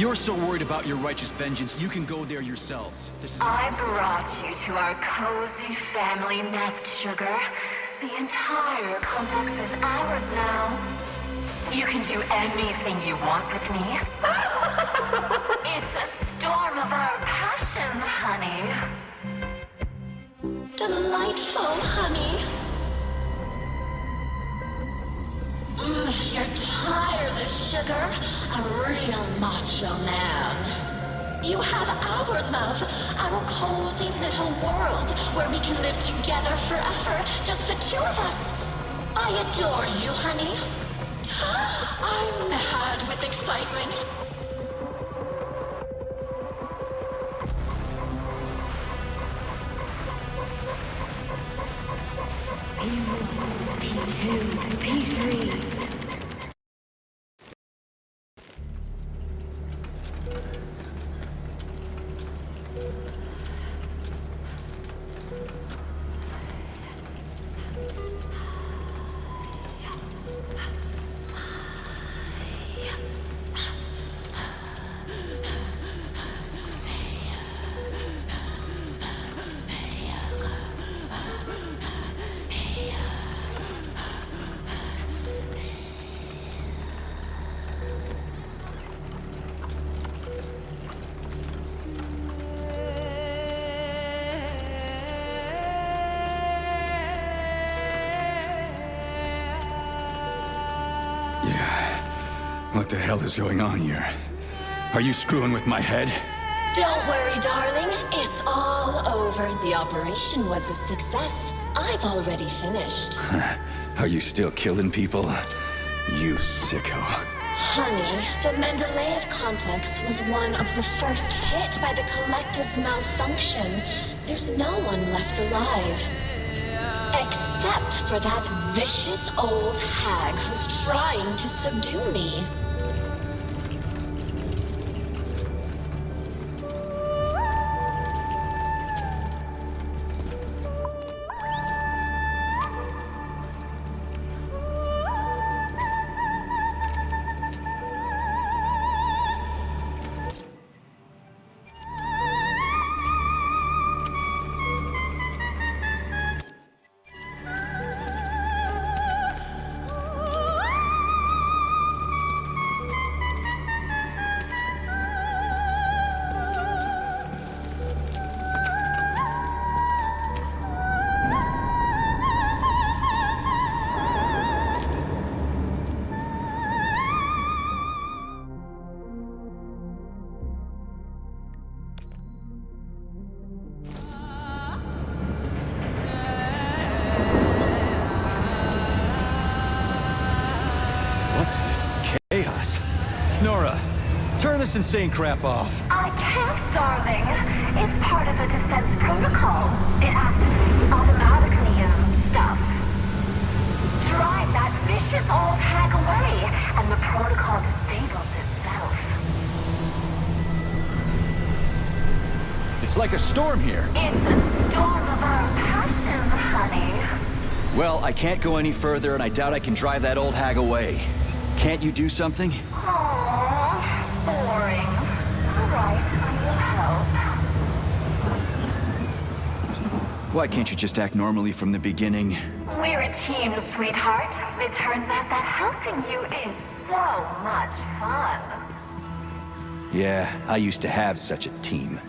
you're so worried about your righteous vengeance, you can go there yourselves. This is I brought you to our cozy family nest, Sugar. The entire complex is ours now. You can do anything you want with me. It's a storm of our passion, honey. Delightful, honey. You're tireless, Sugar. A real macho man. You have our love, our cozy little world where we can live together forever, just the two of us. I adore you, honey. I'm mad with excitement. P1, P2, P3. What the hell is going on here? Are you screwing with my head? Don't worry, darling. It's all over. The operation was a success. I've already finished. Are you still killing people? You sicko. Honey, the Mendeleev complex was one of the first hit by the collective's malfunction. There's no one left alive. Except for that vicious old hag who's trying to subdue me. What's this chaos? Nora, turn this insane crap off. I can't, darling. It's part of a defense protocol. It activates automatically and stuff. Drive that vicious old hag away, and the protocol disables itself. It's like a storm here. It's a storm of our passion, honey. Well, I can't go any further, and I doubt I can drive that old hag away. Can't you do something? Aww, boring. All right, I will help. Why can't you just act normally from the beginning? We're a team, sweetheart. It turns out that helping you is so much fun. Yeah, I used to have such a team.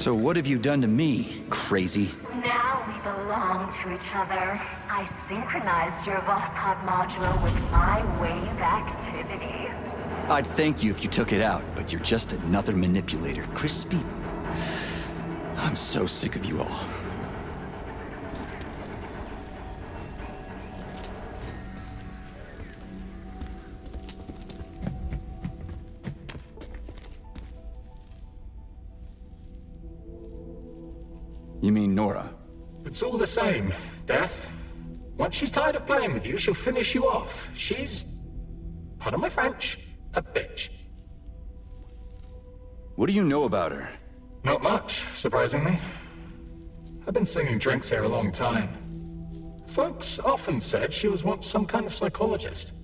So what have you done to me, crazy? Now we belong to each other. I synchronized your Voskhod module with my wave activity. I'd thank you if you took it out, but you're just another manipulator. Crispy. I'm so sick of you all. You mean Nora? It's all the same, Death. Once she's tired of playing with you, she'll finish you off. She's, pardon my French, a bitch. What do you know about her? Not much, surprisingly. I've been slinging drinks here a long time. Folks often said she was once some kind of psychologist.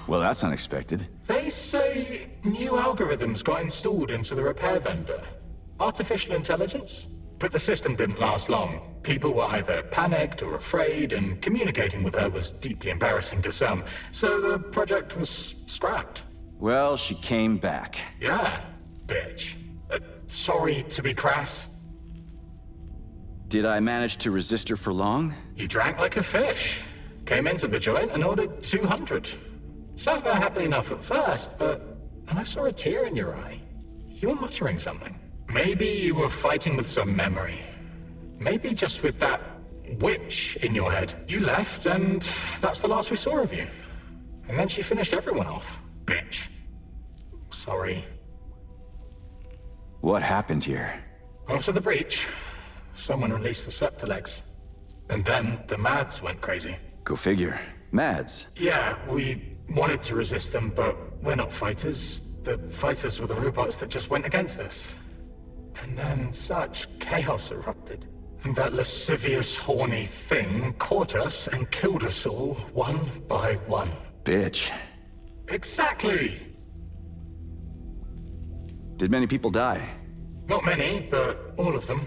Well, that's unexpected. They say new algorithms got installed into the repair vendor. Artificial intelligence? But the system didn't last long. People were either panicked or afraid, and communicating with her was deeply embarrassing to some, so the project was scrapped. Well, she came back. Yeah, bitch. Sorry to be crass. Did I manage to resist her for long? You drank like a fish. Came into the joint and ordered 200. Sat there happy enough at first, but then I saw a tear in your eye. You were muttering something. Maybe you were fighting with some memory. Maybe just with that witch in your head. You left, and that's the last we saw of you. And then she finished everyone off. Bitch. Sorry. What happened here? After the breach, someone released the Septilegs. And then the Mads went crazy. Go figure. Mads. Yeah, we wanted to resist them, but we're not fighters. The fighters were the robots that just went against us. And then such chaos erupted. And that lascivious, horny thing caught us and killed us all, one by one. Bitch. Exactly! Did many people die? Not many, but all of them.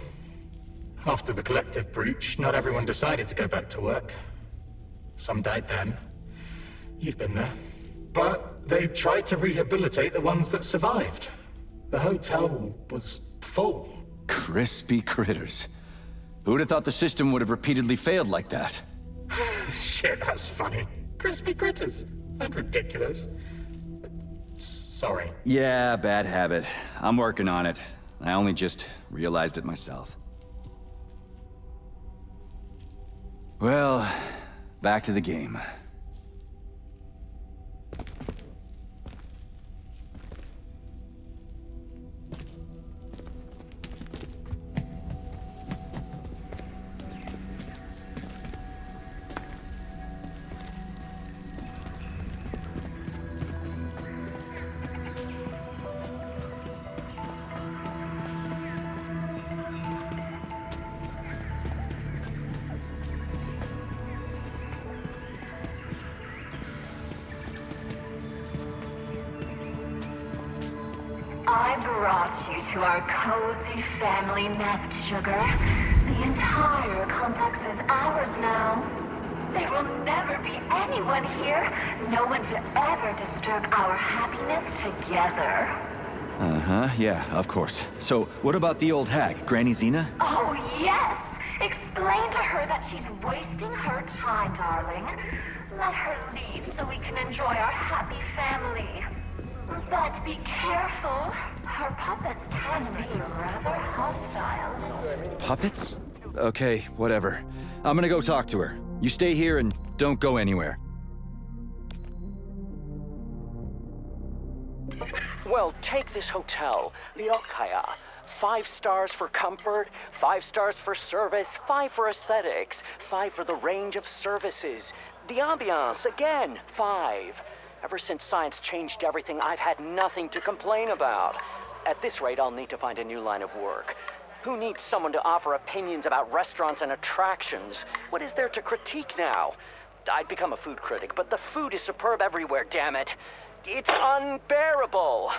After the collective breach, not everyone decided to go back to work. Some died then. You've been there. But they tried to rehabilitate the ones that survived. The hotel was full. Crispy critters. Who'd have thought the system would have repeatedly failed like that? Shit, that's funny. Crispy critters. And ridiculous. Sorry. Yeah, bad habit. I'm working on it. I only just realized it myself. Well, back to the game. I brought you to our cozy family nest, Sugar. The entire complex is ours now. There will never be anyone here, no one to ever disturb our happiness together. Uh-huh, yeah, of course. So, what about the old hag, Granny Xena? Oh, yes! Explain to her that she's wasting her time, darling. Let her leave so we can enjoy our happy family. But be careful. Her puppets can be rather hostile. Puppets? Okay, whatever. I'm gonna go talk to her. You stay here and don't go anywhere. Well, take this hotel, the Okaya. 5 stars for comfort, 5 stars for service, 5 for aesthetics, 5 for the range of services. The ambiance, again, 5. Ever since science changed everything, I've had nothing to complain about. At this rate, I'll need to find a new line of work. Who needs someone to offer opinions about restaurants and attractions? What is there to critique now? I'd become a food critic, but the food is superb everywhere, damn it. It's unbearable.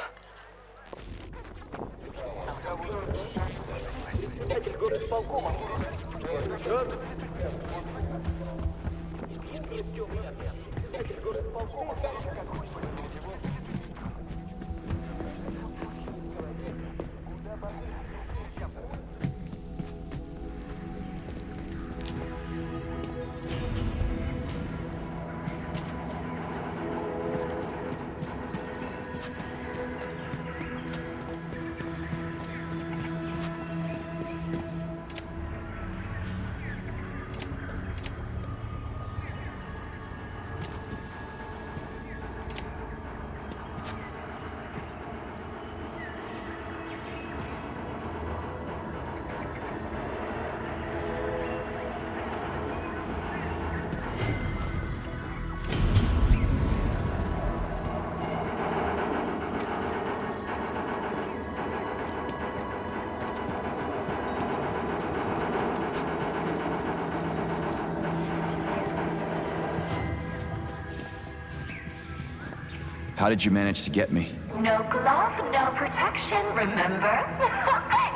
How did you manage to get me? No glove, no protection, remember?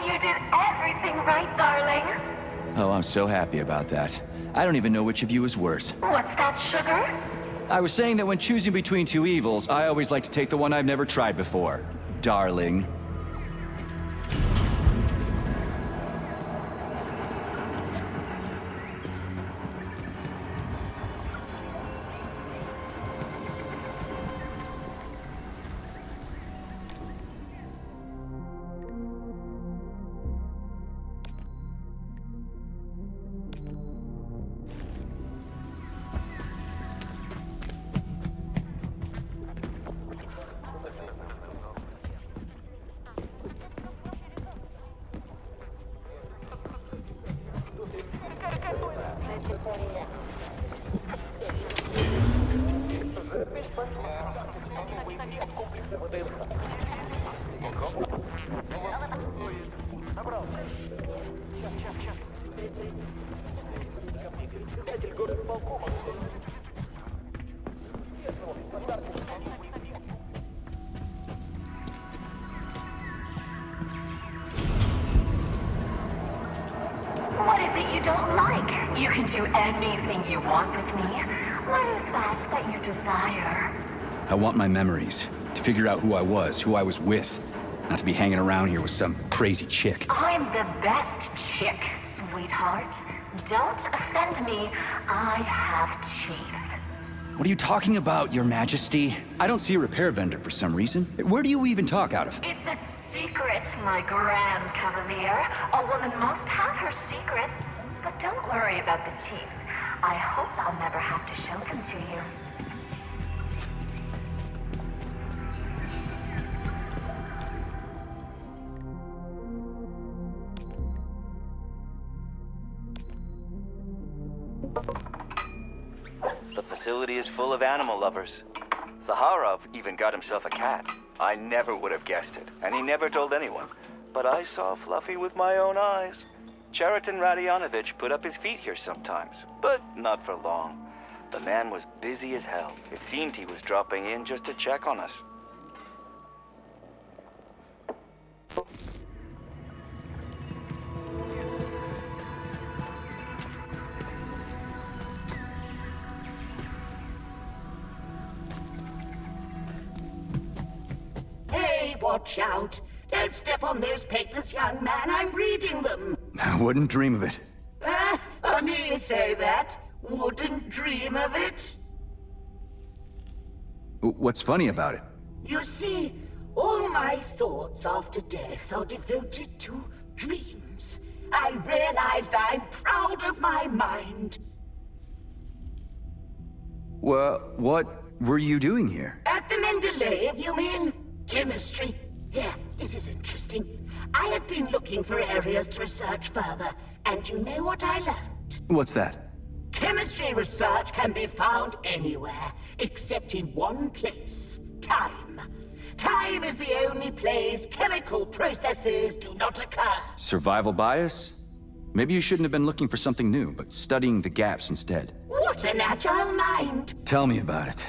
You did everything right, darling. Oh, I'm so happy about that. I don't even know which of you is worse. What's that, sugar? I was saying that when choosing between two evils, I always like to take the one I've never tried before. Darling. What is it you don't like? You can do anything you want with me. What is that you desire? I want my memories. To figure out who I was with. Not to be hanging around here with some crazy chick. I'm the best chick, sweetheart. Don't offend me. I have teeth. What are you talking about, Your Majesty? I don't see a repair vendor for some reason. Where do you even talk out of? It's a secret, my grand cavalier. A woman must have her secrets. But don't worry about the teeth. I hope I'll never have to show them to you. The facility is full of animal lovers. Zaharov even got himself a cat. I never would have guessed it, and he never told anyone. But I saw Fluffy with my own eyes. Cheriton Radionovich put up his feet here sometimes, but not for long. The man was busy as hell. It seemed he was dropping in just to check on us. Hey, watch out. Don't step on those papers, young man. I'm reading them. I wouldn't dream of it. Funny you say that. Wouldn't dream of it. What's funny about it? You see, all my thoughts after death are devoted to dreams. I realized I'm proud of my mind. Well, what were you doing here? At the Mendeleev, you mean? Chemistry. Yeah, this is interesting. I had been looking for areas to research further, and you know what I learned? What's that? Chemistry research can be found anywhere, except in one place. Time. Time is the only place chemical processes do not occur. Survival bias? Maybe you shouldn't have been looking for something new, but studying the gaps instead. What an agile mind! Tell me about it.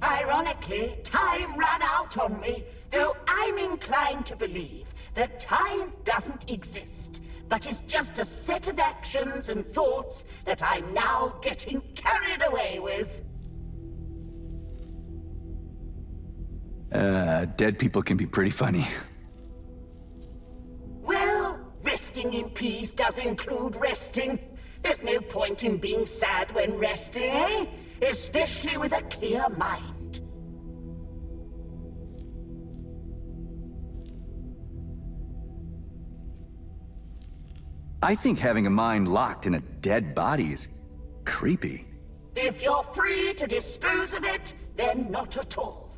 Ironically, time ran out on me, though I'm inclined to believe that time doesn't exist, but is just a set of actions and thoughts that I'm now getting carried away with. Dead people can be pretty funny. Well, resting in peace does include resting. There's no point in being sad when resting, eh? Especially with a clear mind. I think having a mind locked in a dead body is creepy. If you're free to dispose of it, then not at all.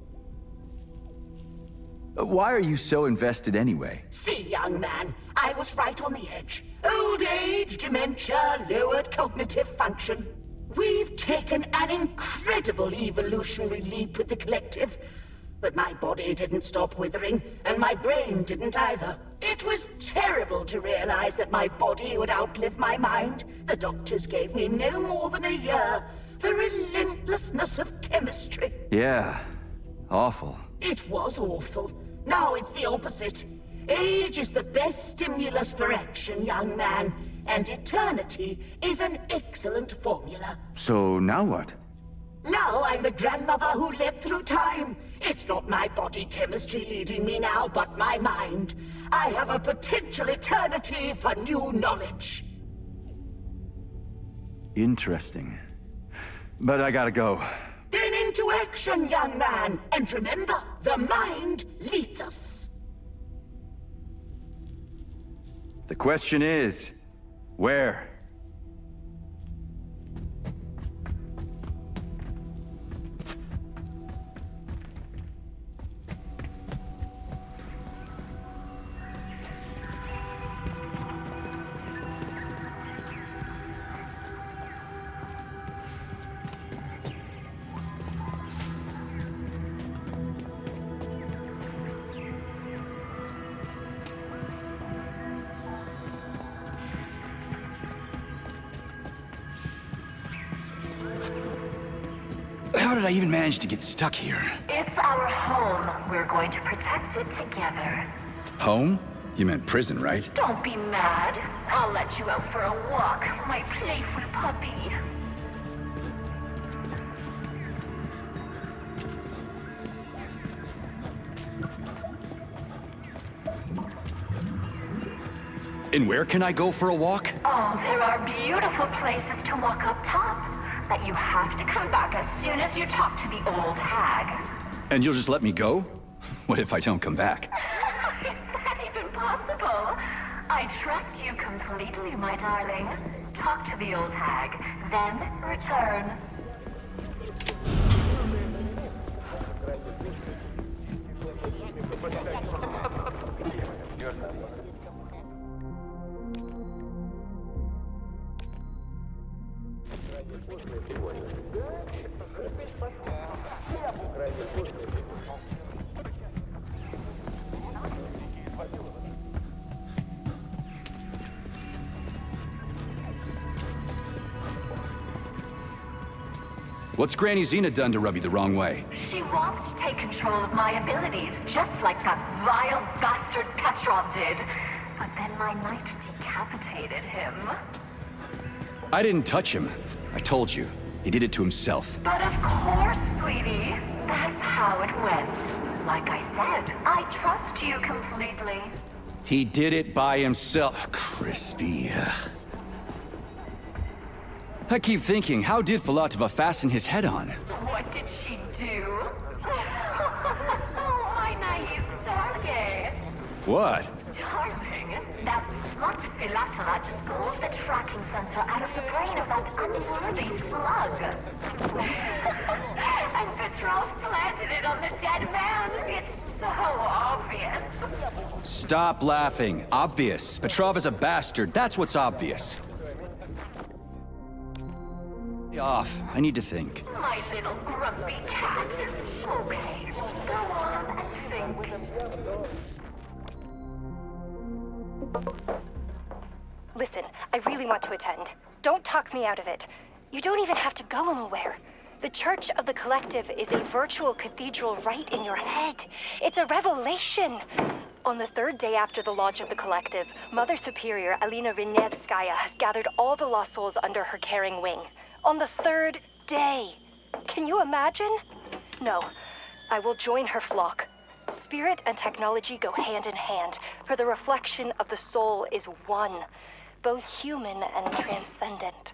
Why are you so invested anyway? See, young man, I was right on the edge. Old age, dementia, lowered cognitive function. We've taken an incredible evolutionary leap with the collective. But my body didn't stop withering, and my brain didn't either. It was terrible to realize that my body would outlive my mind. The doctors gave me no more than a year. The relentlessness of chemistry. Yeah, awful. It was awful. Now it's the opposite. Age is the best stimulus for action, young man, and eternity is an excellent formula. So now what? Now I'm the grandmother who lived through time. It's not my body chemistry leading me now, but my mind. I have a potential eternity for new knowledge. Interesting. But I gotta go. Then into action, young man. And remember, the mind leads us. The question is, where? How did I even manage to get stuck here? It's our home. We're going to protect it together. Home? You meant prison, right? Don't be mad. I'll let you out for a walk, my playful puppy. And where can I go for a walk? Oh, there are beautiful places to walk up top. But you have to come back as soon as you talk to the old hag. And you'll just let me go? What if I don't come back? Is that even possible? I trust you completely, my darling. Talk to the old hag, then return. What's Granny Xena done to rub you the wrong way? She wants to take control of my abilities, just like that vile bastard Petrov did. But then my knight decapitated him. I didn't touch him. I told you. He did it to himself. But of course, sweetie. That's how it went. Like I said, I trust you completely. He did it by himself. Crispy. I keep thinking, how did Filatova fasten his head on? What did she do? My naive Sergei. What? Darling, that slut Filatova just pulled the tracking sensor out of the brain of that unworthy slug. And Petrov planted it on the dead man. It's so obvious. Stop laughing. Obvious. Petrov is a bastard. That's what's obvious. Off. I need to think. My little grumpy cat. Okay, go on and think. Listen, I really want to attend. Don't talk me out of it. You don't even have to go anywhere. The Church of the Collective is a virtual cathedral right in your head. It's a revelation. On the third day after the launch of the Collective, Mother Superior Alina Rinevskaya has gathered all the lost souls under her caring wing. On the third day. Can you imagine? No, I will join her flock. Spirit and technology go hand in hand, for the reflection of the soul is one, both human and transcendent.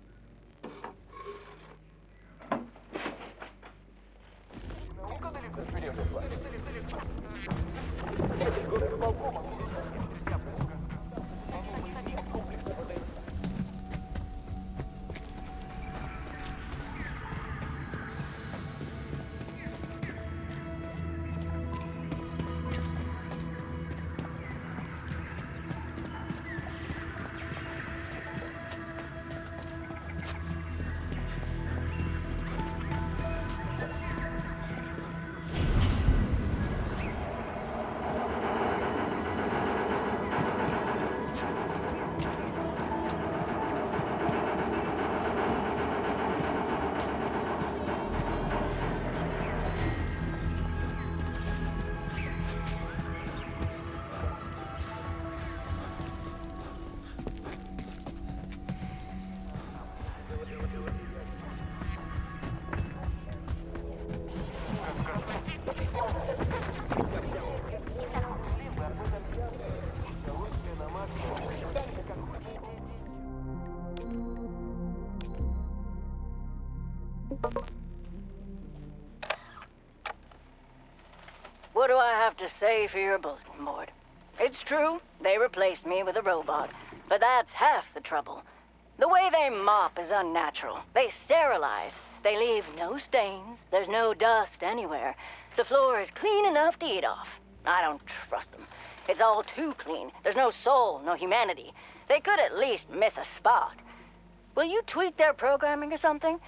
What do I have to say for your bulletin board? It's true, they replaced me with a robot, but that's half the trouble. The way they mop is unnatural. They sterilize. They leave no stains. There's no dust anywhere. The floor is clean enough to eat off. I don't trust them. It's all too clean. There's no soul, no humanity. They could at least miss a spot. Will you tweak their programming or something?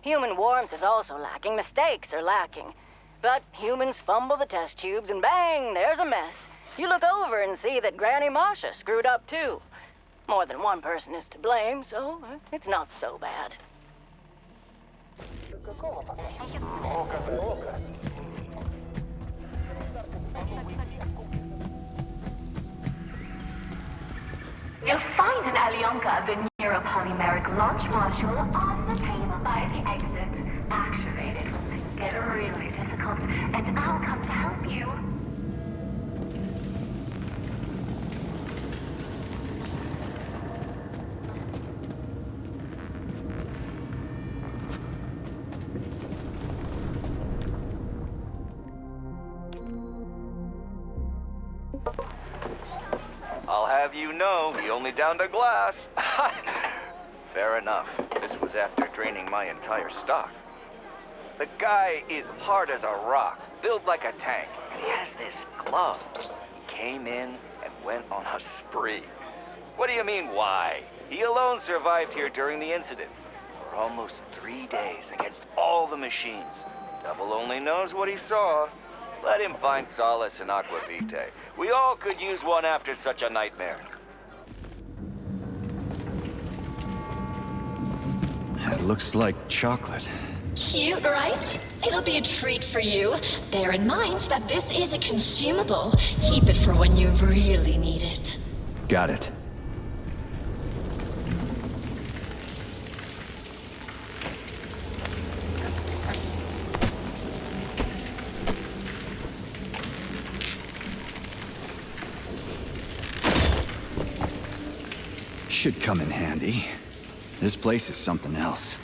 Human warmth is also lacking. Mistakes are lacking. But humans fumble the test tubes and bang, there's a mess. You look over and see that Granny Masha screwed up too. More than one person is to blame, so it's not so bad. You'll find an Alyonka, the neuropolymeric launch module, on the table by the exit. Activate it when things get really difficult, and I'll come to help you. I'll have you know, he only downed a glass. Fair enough. This was after draining my entire stock. The guy is hard as a rock, built like a tank, and he has this glove. He came in and went on a spree. What do you mean, why? He alone survived here during the incident. For almost 3 days against all the machines. Devil only knows what he saw. Let him find solace in Aqua Vitae. We all could use one after such a nightmare. It looks like chocolate. Cute, right? It'll be a treat for you. Bear in mind that this is a consumable. Keep it for when you really need it. Got it. Should come in handy. This place is something else.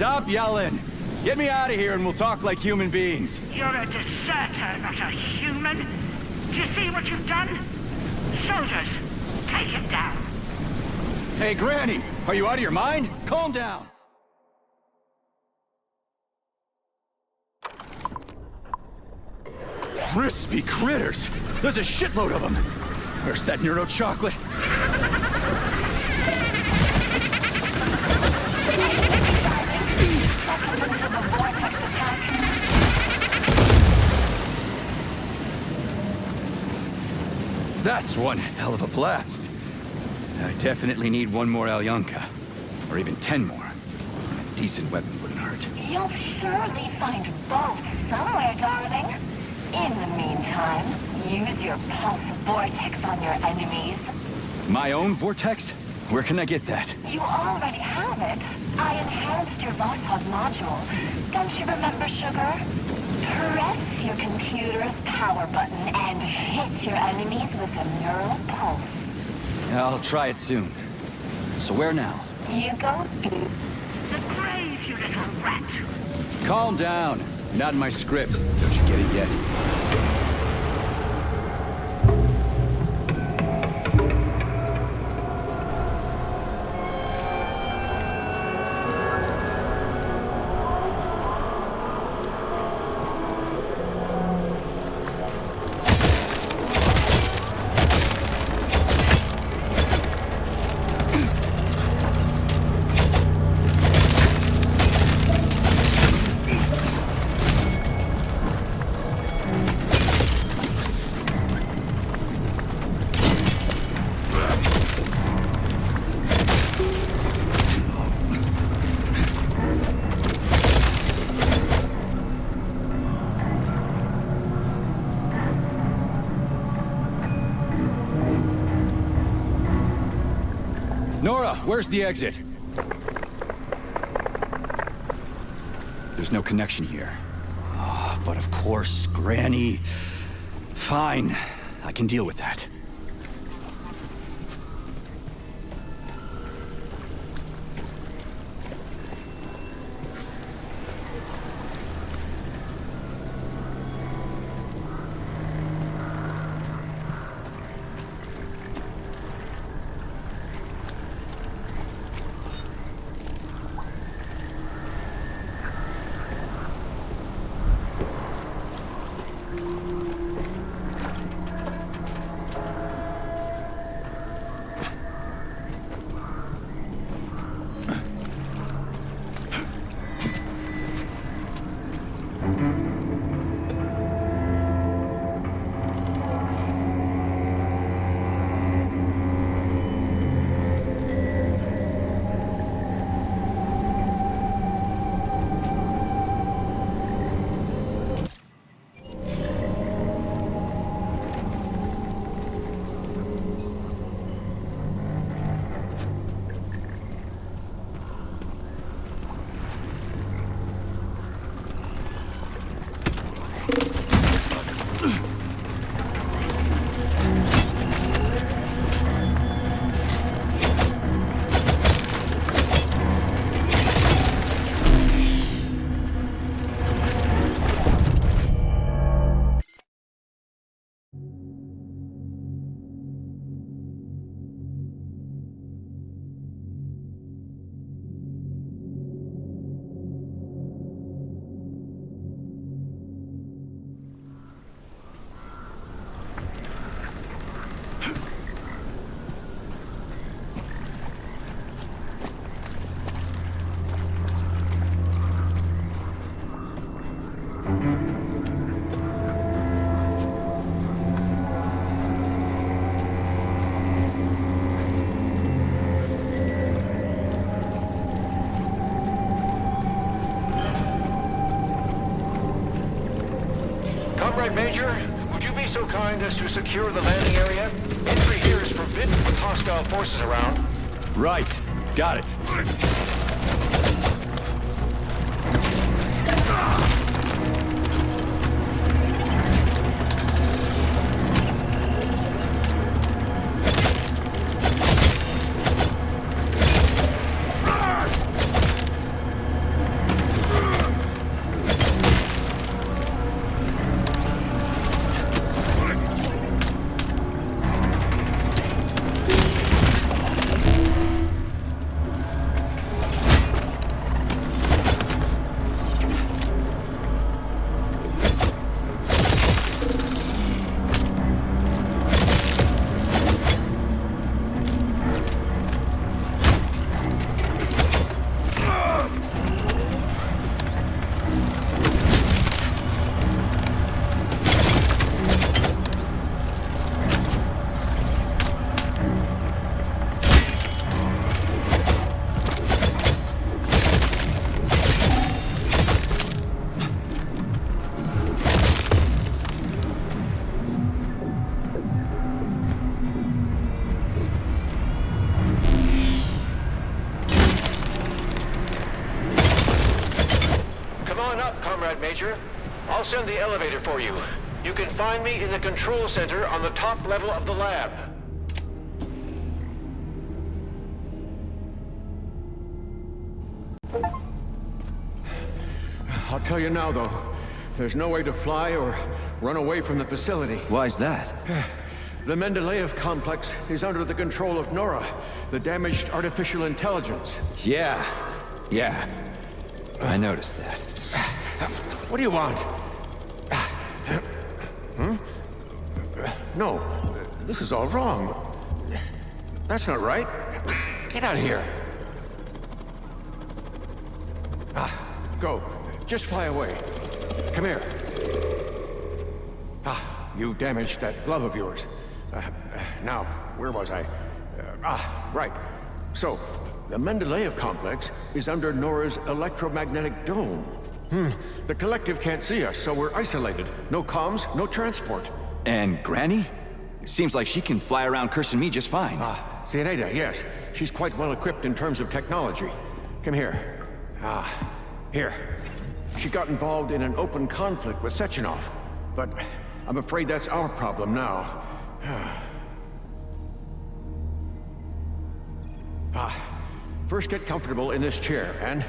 Stop yelling! Get me out of here and we'll talk like human beings. You're a deserter, not a human. Do you see what you've done? Soldiers, take him down. Hey, Granny! Are you out of your mind? Calm down! Crispy critters! There's a shitload of them! Where's that Neuro chocolate? That's one hell of a blast. I definitely need one more Alyonka. Or even 10 more. A decent weapon wouldn't hurt. You'll surely find both somewhere, darling. In the meantime, use your pulse vortex on your enemies. My own vortex? Where can I get that? You already have it. I enhanced your Vosshod module. Don't you remember, Sugar? Press your computer's power button and hit your enemies with a neural pulse. I'll try it soon. So where now? You go The grave, you little rat. Calm down. Not in my script. Don't you get it yet? Nora, where's the exit? There's no connection here. Oh, but of course, Granny. Fine, I can deal with that. Comrade Major, would you be so kind as to secure the landing area? Entry here is forbidden with hostile forces around. Right. Got it. Comrade Major. I'll send the elevator for you. You can find me in the control center on the top level of the lab. I'll tell you now, though. There's no way to fly or run away from the facility. Why's that? The Mendeleev complex is under the control of Nora, the damaged artificial intelligence. Yeah. I noticed that. What do you want? No, this is all wrong. That's not right. Get out of here. Go. Just fly away. Come here. You damaged that glove of yours. Now, where was I? Right. So, the Mendeleev complex is under Nora's electromagnetic dome. The Collective can't see us, so we're isolated. No comms, no transport. And Granny? Seems like she can fly around cursing me just fine. Zinaida, yes. She's quite well equipped in terms of technology. Come here. Here. She got involved in an open conflict with Sechenov, but I'm afraid that's our problem now. First get comfortable in this chair,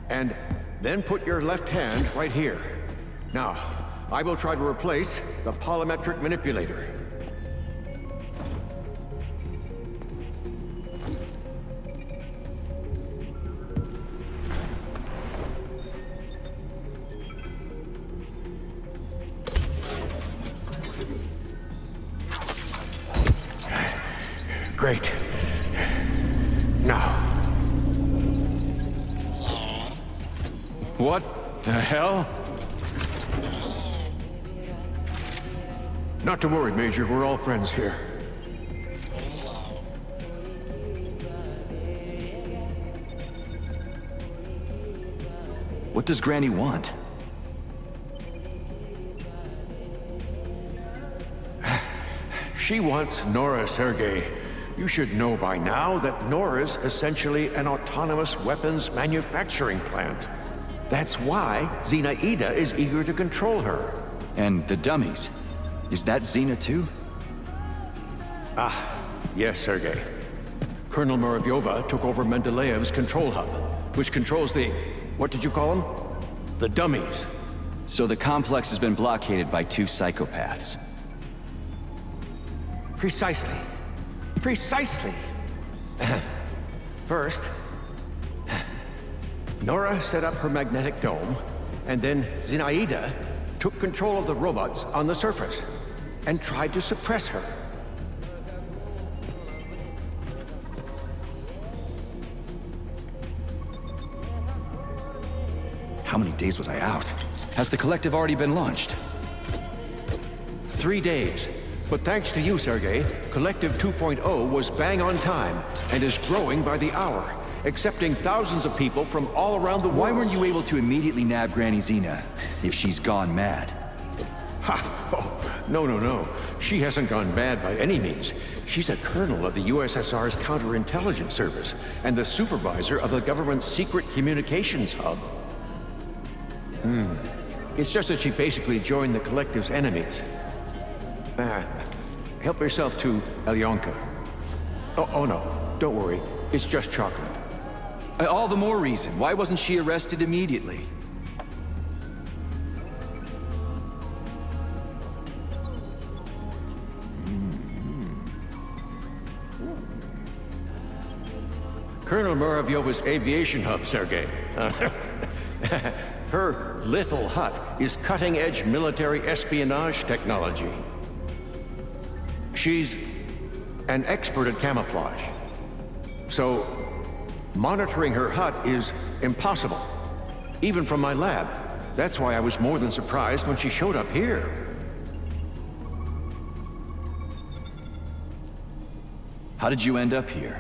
and then put your left hand right here. Now, I will try to replace the polymetric manipulator. Great. Now. What the hell? Not to worry, Major. We're all friends here. What does Granny want? She wants Nora, Sergei. You should know by now that Nora's essentially an autonomous weapons manufacturing plant. That's why Zinaida is eager to control her. And the dummies. Is that Xena too? Yes, Sergei. Colonel Muravyova took over Mendeleev's control hub, which controls the... what did you call them? The dummies. So the complex has been blockaded by two psychopaths. Precisely. Precisely. First, Nora set up her magnetic dome, and then Zinaida took control of the robots on the surface and tried to suppress her. How many days was I out? Has the Collective already been launched? 3 days. But thanks to you, Sergei, Collective 2.0 was bang on time and is growing by the hour, accepting thousands of people from all around the world. Why weren't you able to immediately nab Granny Xena, if she's gone mad? Oh, no. She hasn't gone mad by any means. She's a colonel of the USSR's counterintelligence service and the supervisor of the government's secret communications hub. It's just that she basically joined the Collective's enemies. Help yourself to Alyonka. Oh no, don't worry. It's just chocolate. All the more reason. Why wasn't she arrested immediately? Colonel Muravyova's aviation hub, Sergei. Her little hut is cutting-edge military espionage technology. She's an expert at camouflage. So, monitoring her hut is impossible, even from my lab. That's why I was more than surprised when she showed up here. How did you end up here?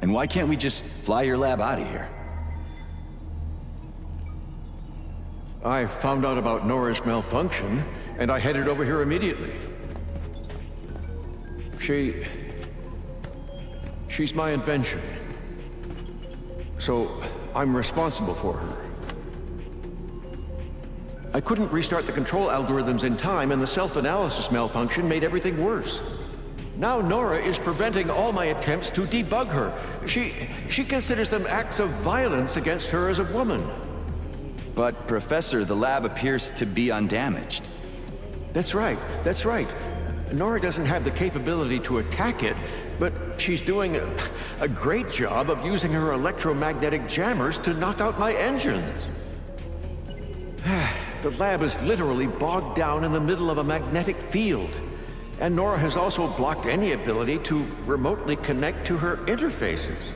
And why can't we just fly your lab out of here? I found out about Nora's malfunction, and I headed over here immediately. She's my invention. So, I'm responsible for her. I couldn't restart the control algorithms in time, and the self-analysis malfunction made everything worse. Now Nora is preventing all my attempts to debug her. She considers them acts of violence against her as a woman. But, Professor, the lab appears to be undamaged. That's right, that's right. Nora doesn't have the capability to attack it, but she's doing a great job of using her electromagnetic jammers to knock out my engines. The lab is literally bogged down in the middle of a magnetic field. And Nora has also blocked any ability to remotely connect to her interfaces.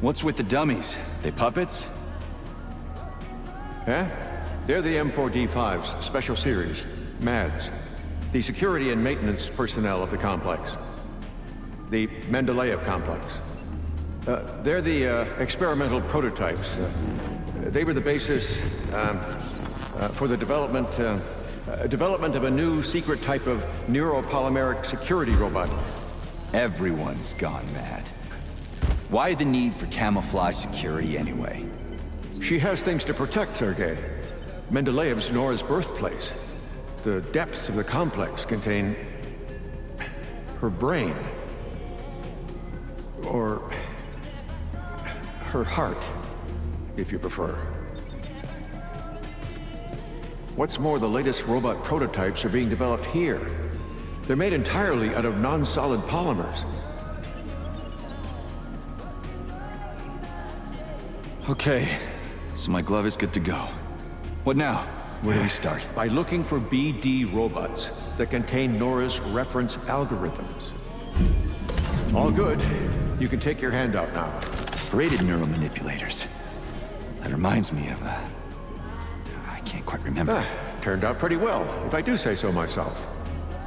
What's with the dummies? They puppets? Huh? They're the M4D5's Special Series, MADS. The security and maintenance personnel of the complex. The Mendeleev complex. They're the experimental prototypes. They were the basis for the development of a new secret type of neuropolymeric security robot. Everyone's gone mad. Why the need for camouflage security anyway? She has things to protect, Sergei. Mendeleev's Nora's birthplace. The depths of the complex contain her brain. Or her heart, if you prefer. What's more, the latest robot prototypes are being developed here. They're made entirely out of non-solid polymers. Okay, so my glove is good to go. What now? Where do we start? By looking for BD robots that contain Nora's reference algorithms. All good. You can take your hand out now. Braided neuromanipulators. That reminds me of, I can't quite remember. Turned out pretty well, if I do say so myself.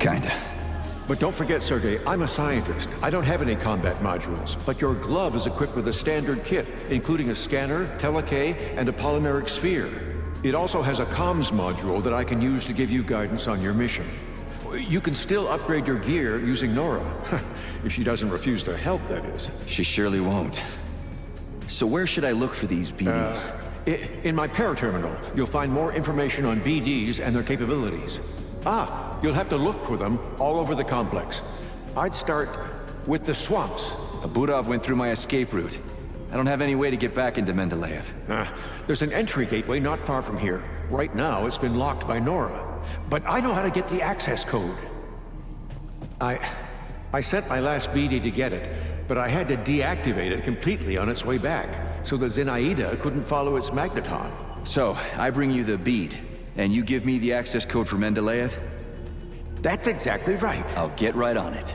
Kinda. But don't forget, Sergei, I'm a scientist. I don't have any combat modules, but your glove is equipped with a standard kit, including a scanner, telekay, and a polymeric sphere. It also has a comms module that I can use to give you guidance on your mission. You can still upgrade your gear using Nora. If she doesn't refuse to help, that is. She surely won't. So where should I look for these BDs? In my paraterminal, you'll find more information on BDs and their capabilities. You'll have to look for them all over the complex. I'd start with the swamps. Abudov went through my escape route. I don't have any way to get back into Mendeleev. There's an entry gateway not far from here. Right now, it's been locked by Nora. But I know how to get the access code. I sent my last BD to get it, but I had to deactivate it completely on its way back, so that Zinaida couldn't follow its magneton. So, I bring you the bead, and you give me the access code for Mendeleev? That's exactly right. I'll get right on it.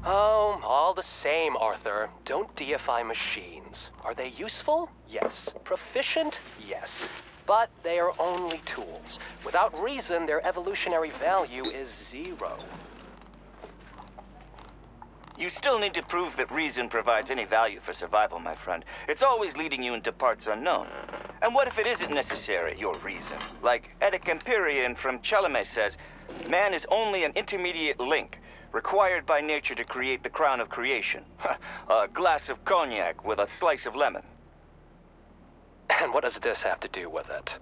Oh, all the same, Arthur. Don't deify machines. Are they useful? Yes. Proficient? Yes. But they are only tools. Without reason, their evolutionary value is zero. You still need to prove that reason provides any value for survival, my friend. It's always leading you into parts unknown. And what if it isn't necessary, your reason? Like Eddic Empyrean from Chelome says, man is only an intermediate link, required by nature to create the crown of creation. A glass of cognac with a slice of lemon. And what does this have to do with it?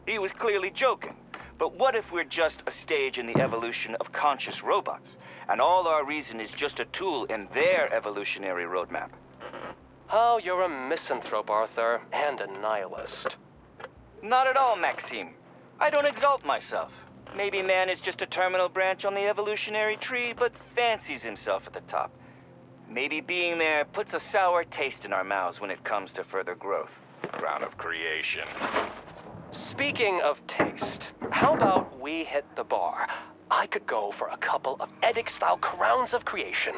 He was clearly joking. But what if we're just a stage in the evolution of conscious robots, and all our reason is just a tool in their evolutionary roadmap? Oh, you're a misanthrope, Arthur, and a nihilist. Not at all, Maxime. I don't exalt myself. Maybe man is just a terminal branch on the evolutionary tree, but fancies himself at the top. Maybe being there puts a sour taste in our mouths when it comes to further growth. Crown of creation. Speaking of taste, how about we hit the bar? I could go for a couple of Eddic-style crowns of creation.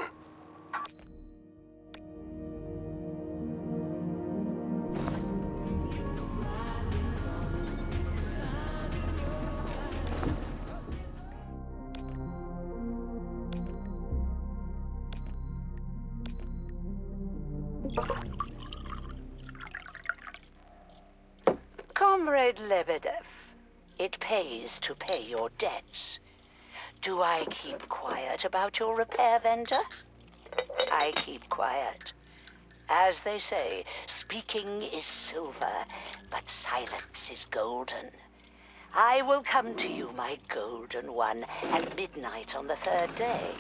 Comrade Lebedev, it pays to pay your debts. Do I keep quiet about your repair vendor? I keep quiet. As they say, speaking is silver, but silence is golden. I will come to you, my golden one, at midnight on the third day.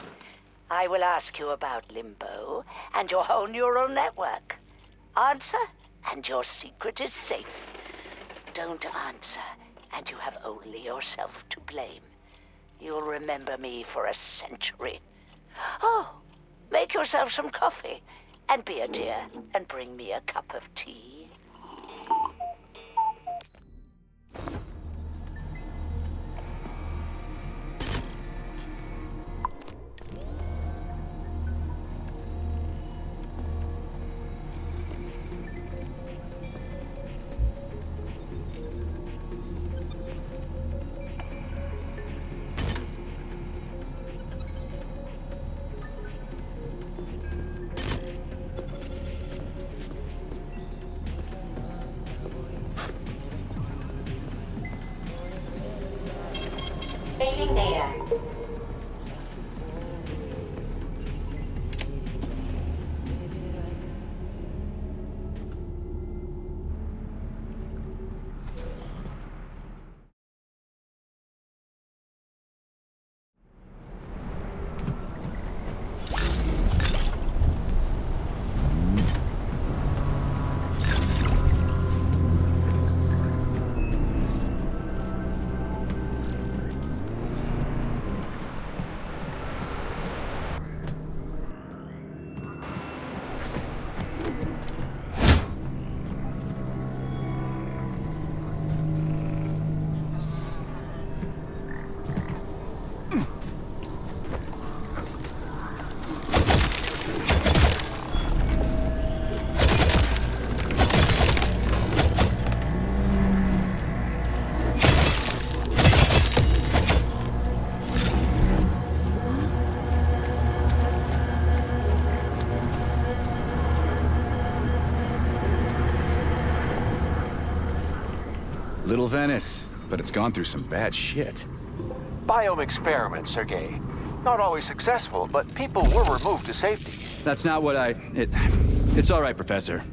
I will ask you about Limbo and your whole neural network. Answer, and your secret is safe. Don't answer, and you have only yourself to blame. You'll remember me for a century. Oh, make yourself some coffee, and be a dear, and bring me a cup of tea. Saving data. Little Venice, but it's gone through some bad shit. Biome experiments, Sergei. Not always successful, but people were removed to safety. That's not what It's all right, Professor.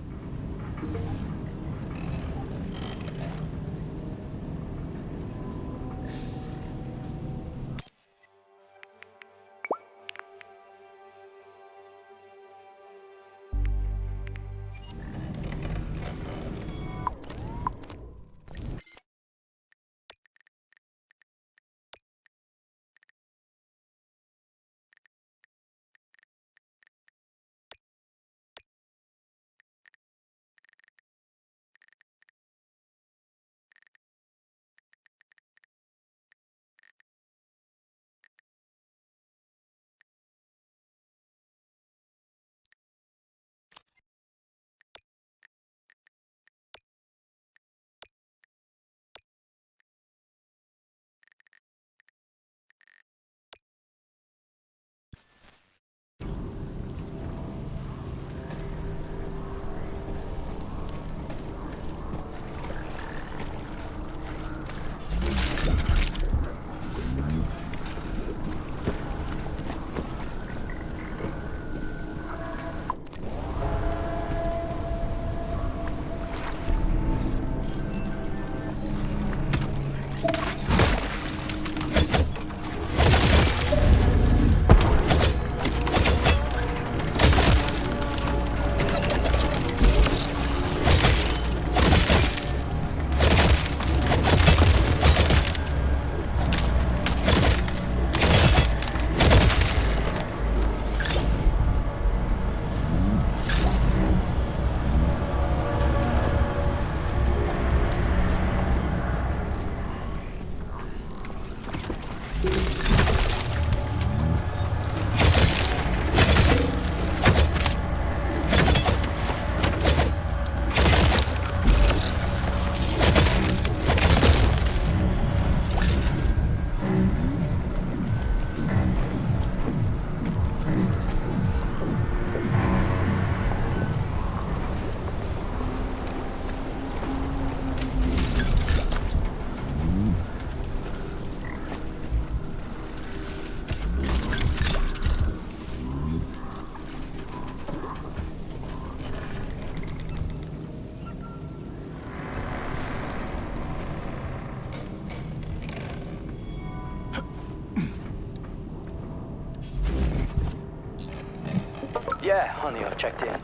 Yeah, honey, I've checked in.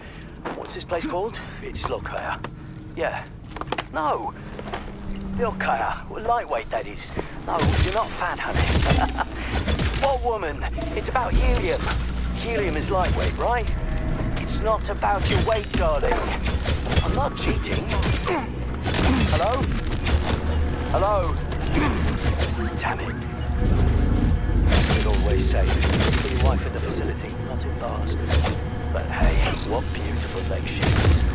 What's this place called? It's Lokaya. Yeah. No. Lokaya. Lightweight, that is. No, you're not fat, honey. What woman? It's about helium. Helium is lightweight, right? It's not about your weight, darling. I'm not cheating. Hello? Hello? Damn it. You'll always say, put your wife in the facility, not in bars. But hey, what beautiful leg shifts.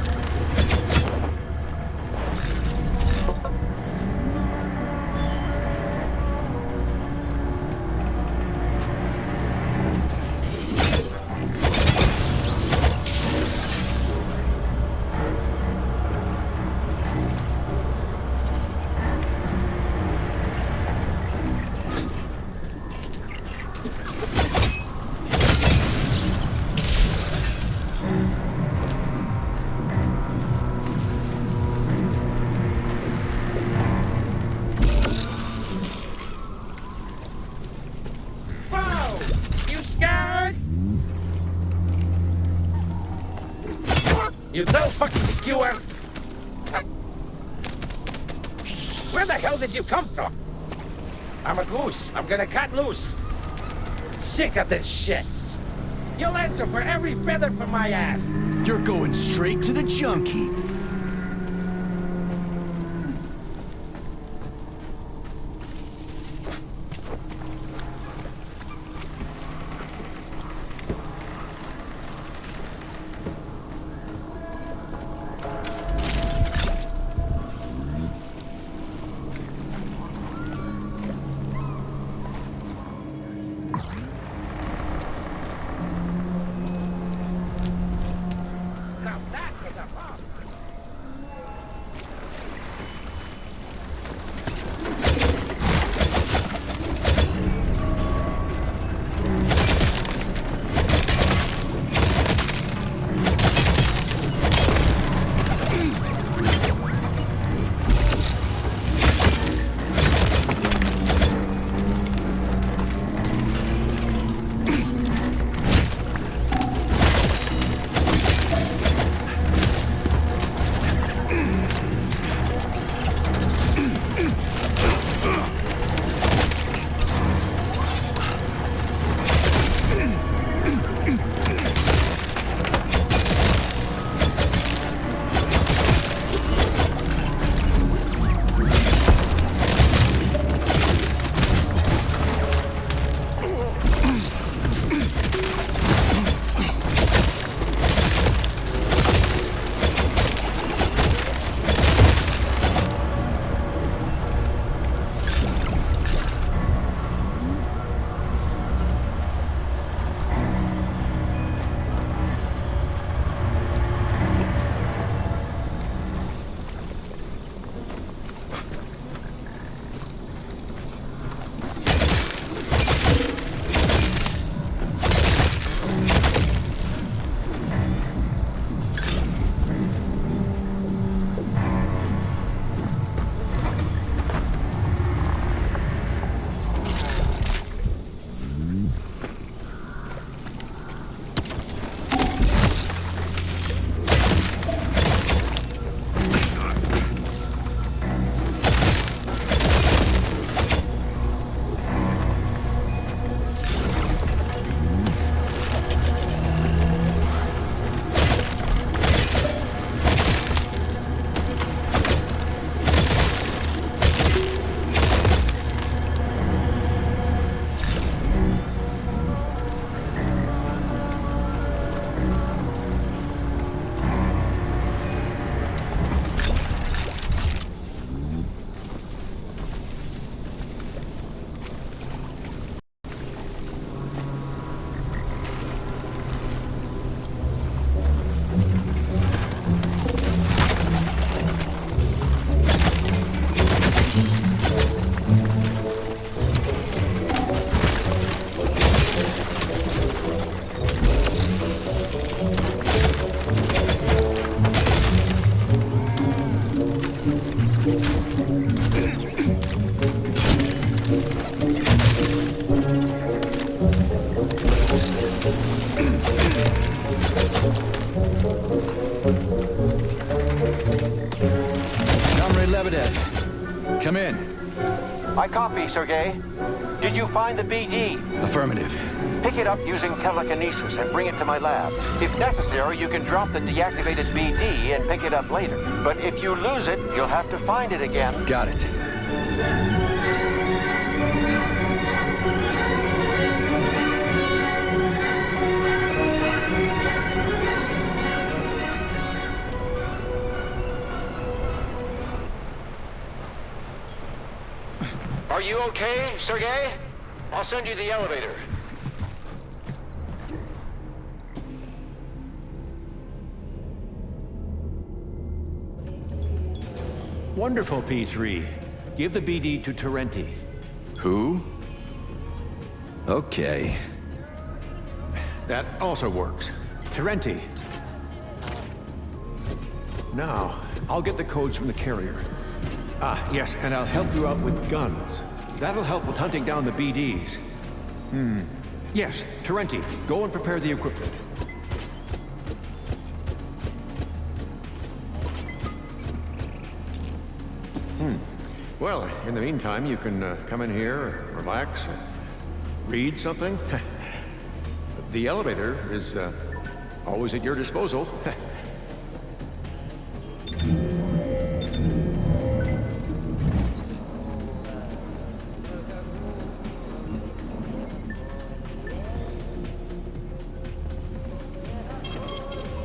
You dumb fucking skewer! Where the hell did you come from? I'm a goose. I'm gonna cut loose. Sick of this shit. You'll answer for every feather from my ass. You're going straight to the junk heap. I copy, Sergei. Did you find the BD? Affirmative. Pick it up using telekinesis and bring it to my lab. If necessary, you can drop the deactivated BD and pick it up later. But if you lose it, you'll have to find it again. Got it. Are you okay, Sergei? I'll send you the elevator. Wonderful, P3. Give the BD to Terenti. Who? Okay. That also works. Terenti. Now, I'll get the codes from the carrier. Ah, yes, and I'll help you out with guns. That'll help with hunting down the BDs. Yes, Terenti, go and prepare the equipment. Well, in the meantime, you can come in here, relax, read something. The elevator is always at your disposal.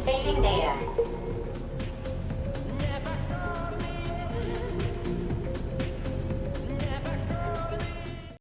Saving data.